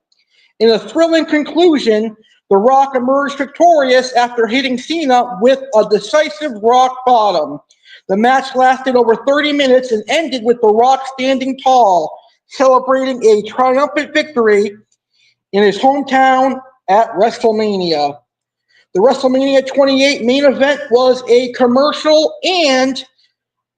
In a thrilling conclusion, The Rock emerged victorious after hitting Cena with a decisive rock bottom. The match lasted over 30 minutes and ended with The Rock standing tall, celebrating a triumphant victory in his hometown at WrestleMania. The WrestleMania 28 main event was a commercial and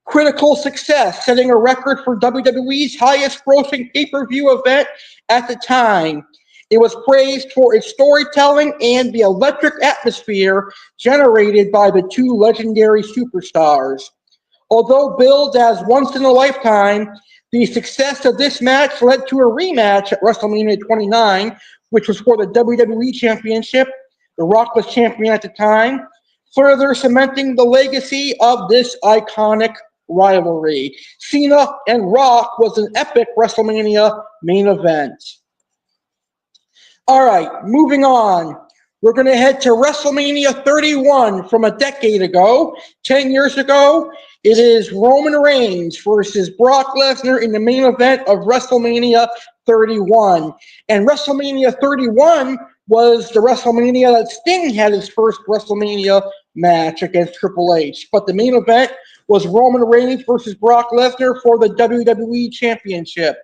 critical success, setting a record for WWE's highest grossing pay-per-view event at the time. It was praised for its storytelling and the electric atmosphere generated by the two legendary superstars. Although billed as once in a lifetime, the success of this match led to a rematch at WrestleMania 29, which was for the WWE Championship. The Rock was champion at the time, further cementing the legacy of this iconic rivalry. Cena and Rock was an epic WrestleMania main event. All right, moving on. We're going to head to WrestleMania 31 from a decade ago, 10 years ago. It is Roman Reigns versus Brock Lesnar in the main event of WrestleMania 31. And WrestleMania 31 was the WrestleMania that Sting had his first WrestleMania match against Triple H. But the main event was Roman Reigns versus Brock Lesnar for the WWE Championship.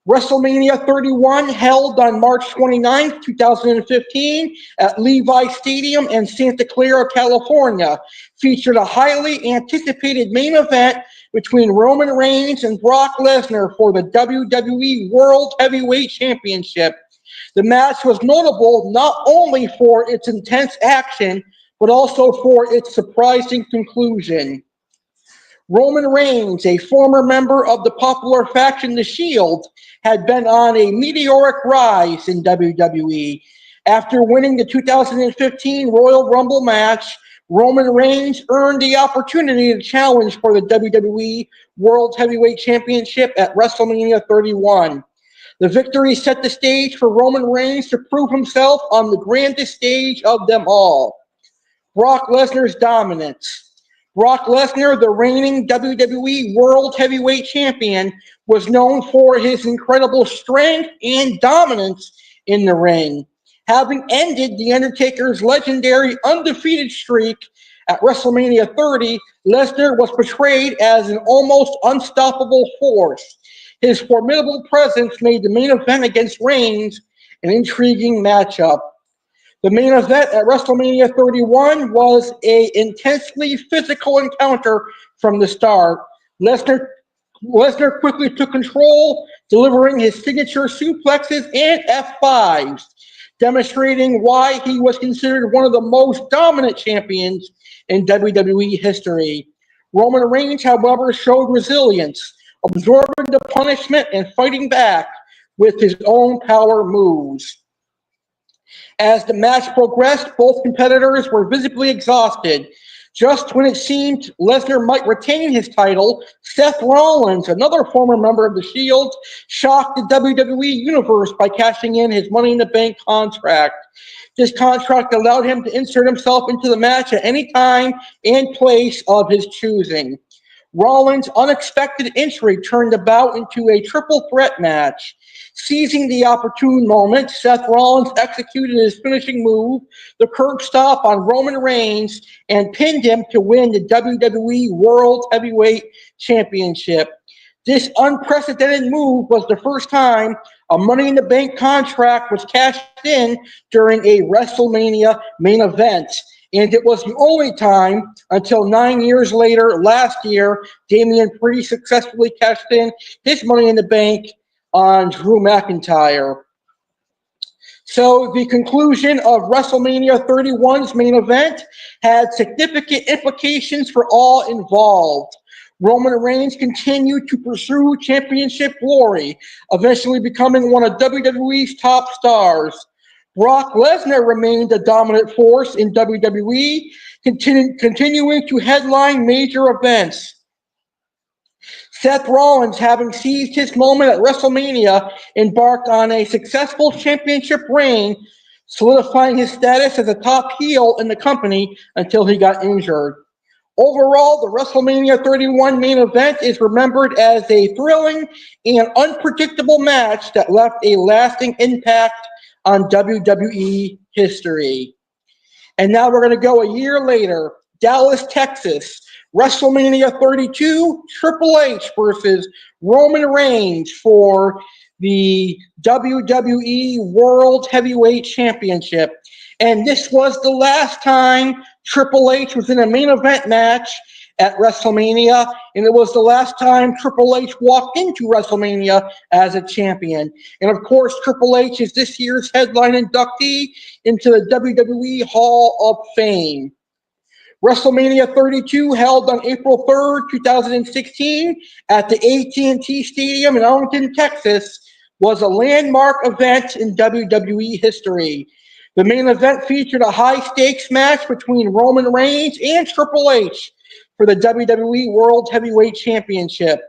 WrestleMania 31, held on March 29, 2015 at Levi Stadium in Santa Clara, California, featured a highly anticipated main event between Roman Reigns and Brock Lesnar for the WWE World Heavyweight Championship. The match was notable not only for its intense action, but also for its surprising conclusion. Roman Reigns, a former member of the popular faction The Shield, had been on a meteoric rise in WWE. After winning the 2015 Royal Rumble match, Roman Reigns earned the opportunity to challenge for the WWE World Heavyweight Championship at WrestleMania 31. The victory set the stage for Roman Reigns to prove himself on the grandest stage of them all. Brock Lesnar's dominance. Brock Lesnar, the reigning WWE World Heavyweight Champion, was known for his incredible strength and dominance in the ring. Having ended The Undertaker's legendary undefeated streak at WrestleMania 30, Lesnar was portrayed as an almost unstoppable force. His formidable presence made the main event against Reigns an intriguing matchup. The main event at WrestleMania 31 was an intensely physical encounter from the start. Lesnar quickly took control, delivering his signature suplexes and F5s. demonstrating why he was considered one of the most dominant champions in WWE history. Roman Reigns, however, showed resilience, absorbing the punishment and fighting back with his own power moves. As the match progressed, both competitors were visibly exhausted. Just when it seemed Lesnar might retain his title, Seth Rollins, another former member of The Shield, shocked the WWE Universe by cashing in his Money in the Bank contract. This contract allowed him to insert himself into the match at any time and place of his choosing. Rollins' unexpected entry turned the bout into a triple threat match. Seizing the opportune moment, Seth Rollins executed his finishing move, the curb stop on Roman Reigns, and pinned him to win the WWE World Heavyweight Championship. This unprecedented move was the first time a Money in the Bank contract was cashed in during a WrestleMania main event. And it was the only time until 9 years later, last year, Damian Priest successfully cashed in his Money in the Bank on Drew McIntyre. So the conclusion of WrestleMania 31's main event had significant implications for all involved. Roman Reigns continued to pursue championship glory, eventually becoming one of WWE's top stars. Brock Lesnar remained a dominant force in WWE, continuing to headline major events. Seth Rollins, having seized his moment at WrestleMania, embarked on a successful championship reign, solidifying his status as a top heel in the company until he got injured. Overall, the WrestleMania 31 main event is remembered as a thrilling and unpredictable match that left a lasting impact on WWE history. And now we're going to go a year later, Dallas, Texas. WrestleMania 32, Triple H versus Roman Reigns for the WWE World Heavyweight Championship. And this was the last time Triple H was in a main event match at WrestleMania, and it was the last time Triple H walked into WrestleMania as a champion. And of course, Triple H is this year's headline inductee into the WWE Hall of Fame. WrestleMania 32, held on April 3rd, 2016, at the AT&T Stadium in Arlington, Texas, was a landmark event in WWE history. The main event featured a high-stakes match between Roman Reigns and Triple H for the WWE World Heavyweight Championship.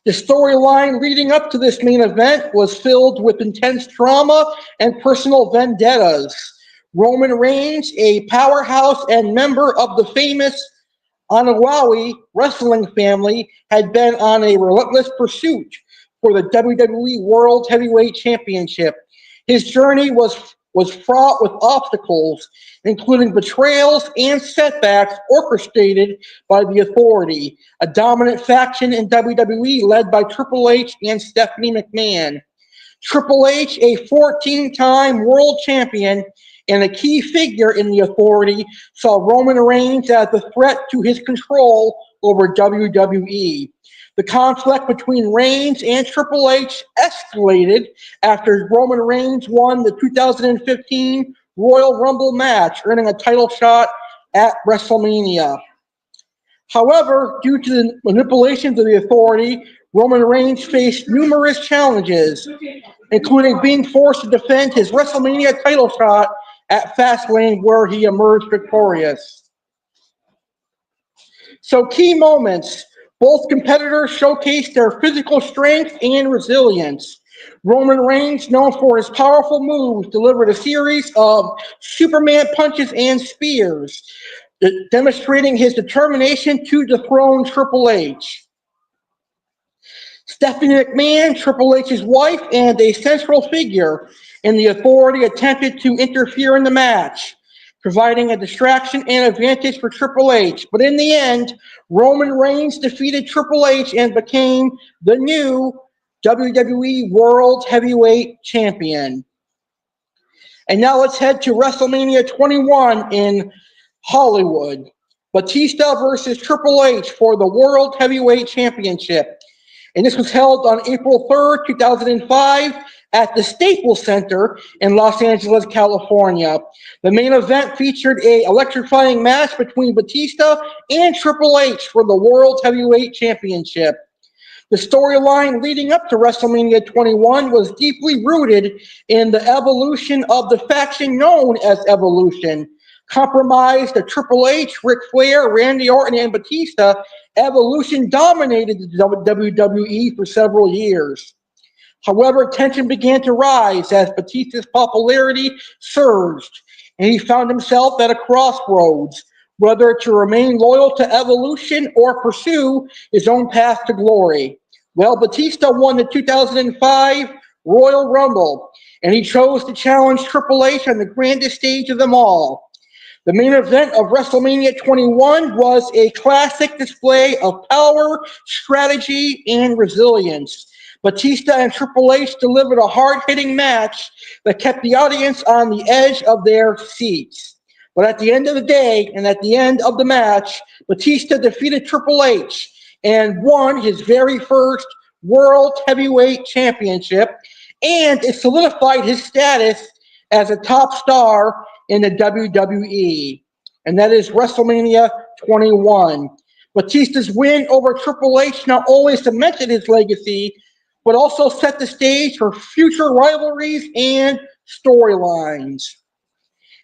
The storyline leading up to this main event was filled with intense drama and personal vendettas. Roman Reigns, a powerhouse and member of the famous Anoa'i wrestling family, had been on a relentless pursuit for the WWE World Heavyweight Championship. His journey was fraught with obstacles, including betrayals and setbacks orchestrated by the Authority, a dominant faction in WWE led by Triple H and Stephanie McMahon. Triple H, a 14-time world champion and a key figure in the Authority, saw Roman Reigns as a threat to his control over WWE. The conflict between Reigns and Triple H escalated after Roman Reigns won the 2015 Royal Rumble match, earning a title shot at WrestleMania. However, due to the manipulations of the Authority, Roman Reigns faced numerous challenges, including being forced to defend his WrestleMania title shot at Fastlane, where he emerged victorious. So, key moments. Both competitors showcased their physical strength and resilience. Roman Reigns, known for his powerful moves, delivered a series of Superman punches and spears, demonstrating his determination to dethrone Triple H. Stephanie McMahon, Triple H's wife and a central figure in the Authority, attempted to interfere in the match, providing a distraction and advantage for Triple H. But in the end, Roman Reigns defeated Triple H and became the new WWE World Heavyweight Champion. And now let's head to WrestleMania 21 in Hollywood. Batista versus Triple H for the World Heavyweight Championship. And this was held on April 3rd, 2005 at the Staples Center in Los Angeles, California. The main event featured a electrifying match between Batista and Triple H for the World Heavyweight Championship. The storyline leading up to WrestleMania 21 was deeply rooted in the evolution of the faction known as Evolution. Compromised to Triple H, Ric Flair, Randy Orton, and Batista, Evolution dominated the WWE for several years. However, tension began to rise as Batista's popularity surged, and he found himself at a crossroads, whether to remain loyal to Evolution or pursue his own path to glory. Well, Batista won the 2005 Royal Rumble, and he chose to challenge Triple H on the grandest stage of them all. The main event of WrestleMania 21 was a classic display of power, strategy, and resilience. Batista and Triple H delivered a hard-hitting match that kept the audience on the edge of their seats. But at the end of the day, and at the end of the match, Batista defeated Triple H and won his very first World Heavyweight Championship, and it solidified his status as a top star in the WWE. And that is WrestleMania 21. Batista's win over Triple H not only cemented his legacy, but also set the stage for future rivalries and storylines.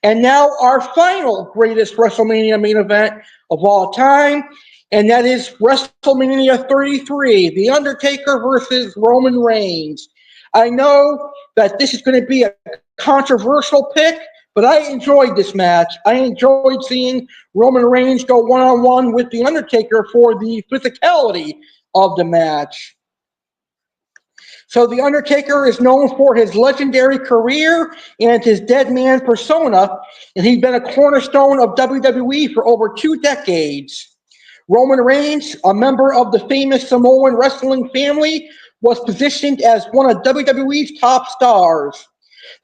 And now our final greatest WrestleMania main event of all time, and that is WrestleMania 33, The Undertaker versus Roman Reigns. I know that this is going to be a controversial pick, but I enjoyed this match. I enjoyed seeing Roman Reigns go one-on-one with The Undertaker for the physicality of the match. So The Undertaker is known for his legendary career and his dead man persona, and he's been a cornerstone of WWE for over 2 decades. Roman Reigns, a member of the famous Samoan wrestling family, was positioned as one of WWE's top stars.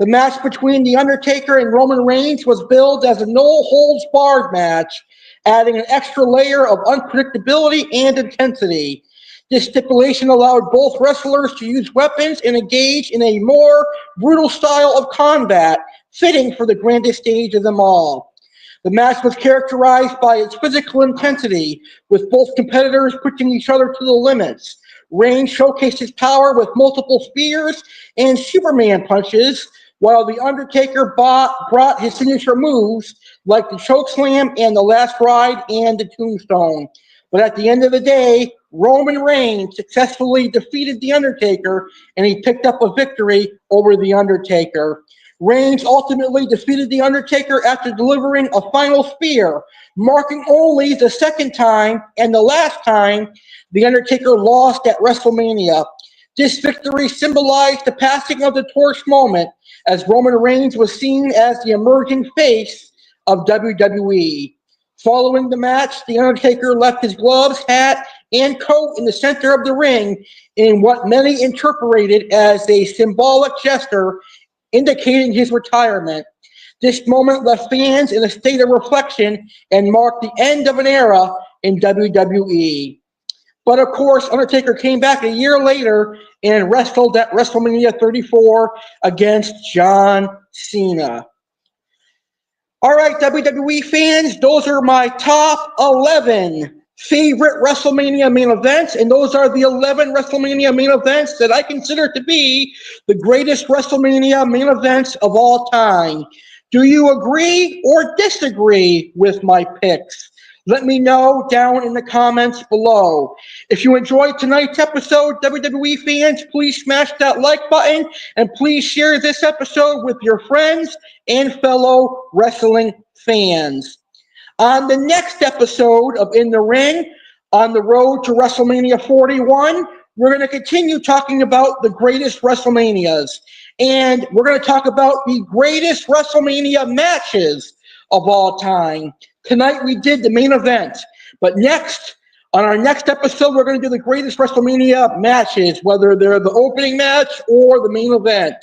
The match between The Undertaker and Roman Reigns was billed as a no-holds-barred match, adding an extra layer of unpredictability and intensity. This stipulation allowed both wrestlers to use weapons and engage in a more brutal style of combat, fitting for the grandest stage of them all. The match was characterized by its physical intensity, with both competitors pushing each other to the limits. Reigns showcased his power with multiple spears and Superman punches, while The Undertaker brought his signature moves like the chokeslam and the last ride and the tombstone. But at the end of the day, Roman Reigns successfully defeated The Undertaker, and he picked up a victory over The Undertaker. Reigns ultimately defeated The Undertaker after delivering a final spear, marking only the second time and the last time The Undertaker lost at WrestleMania. This victory symbolized the passing of the torch moment, as Roman Reigns was seen as the emerging face of WWE. Following the match, The Undertaker left his gloves, hat, and coat in the center of the ring in what many interpreted as a symbolic gesture indicating his retirement. This moment left fans in a state of reflection and marked the end of an era in WWE. But of course, Undertaker came back a year later and wrestled at WrestleMania 34 against John Cena. All right, WWE fans, those are my top 11 favorite WrestleMania main events, and those are the 11 WrestleMania main events that I consider to be the greatest WrestleMania main events of all time. Do you agree or disagree with my picks? Let me know down in the comments below. If you enjoyed tonight's episode, WWE fans, please smash that like button and please share this episode with your friends and fellow wrestling fans. On the next episode of In the Ring, on the road to WrestleMania 41, we're going to continue talking about the greatest WrestleManias. And we're going to talk about the greatest WrestleMania matches of all time. Tonight we did the main event, but next, on our next episode, we're going to do the greatest WrestleMania matches, whether they're the opening match or the main event.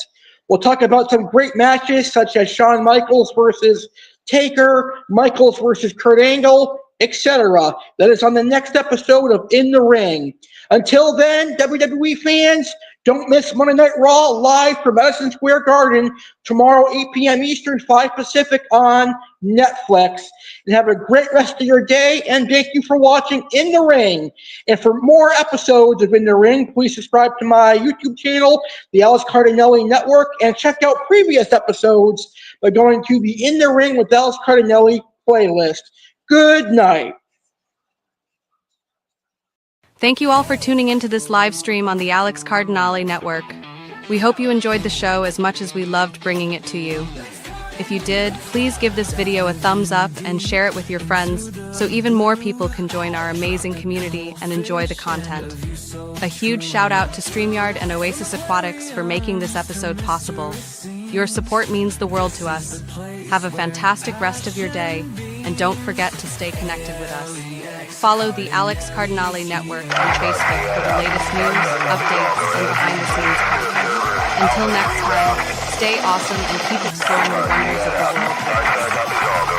We'll talk about some great matches such as Shawn Michaels versus Taker, Michaels versus Kurt Angle, etc. That is on the next episode of In the Ring. Until then, WWE fans, Don't miss Monday Night Raw live from Madison Square Garden tomorrow, 8 p.m. Eastern, 5 Pacific on Netflix. And have a great rest of your day, and thank you for watching In the Ring. And for more episodes of In the Ring, please subscribe to my YouTube channel, the Alex Cardinale Network, and check out previous episodes by going to the In the Ring with Alex Cardinale playlist. Good night. Thank you all for tuning into this live stream on the Alex Cardinale Network. We hope you enjoyed the show as much as we loved bringing it to you. If you did, please give this video a thumbs up and share it with your friends so even more people can join our amazing community and enjoy the content. A huge shout out to StreamYard and Oasis Aquatics for making this episode possible. Your support means the world to us. Have a fantastic rest of your day, and don't forget to stay connected with us. Follow the Alex Cardinale Network on Facebook for the latest news, updates, and behind-the-scenes content. Until next time, stay awesome and keep exploring the wonders of the world.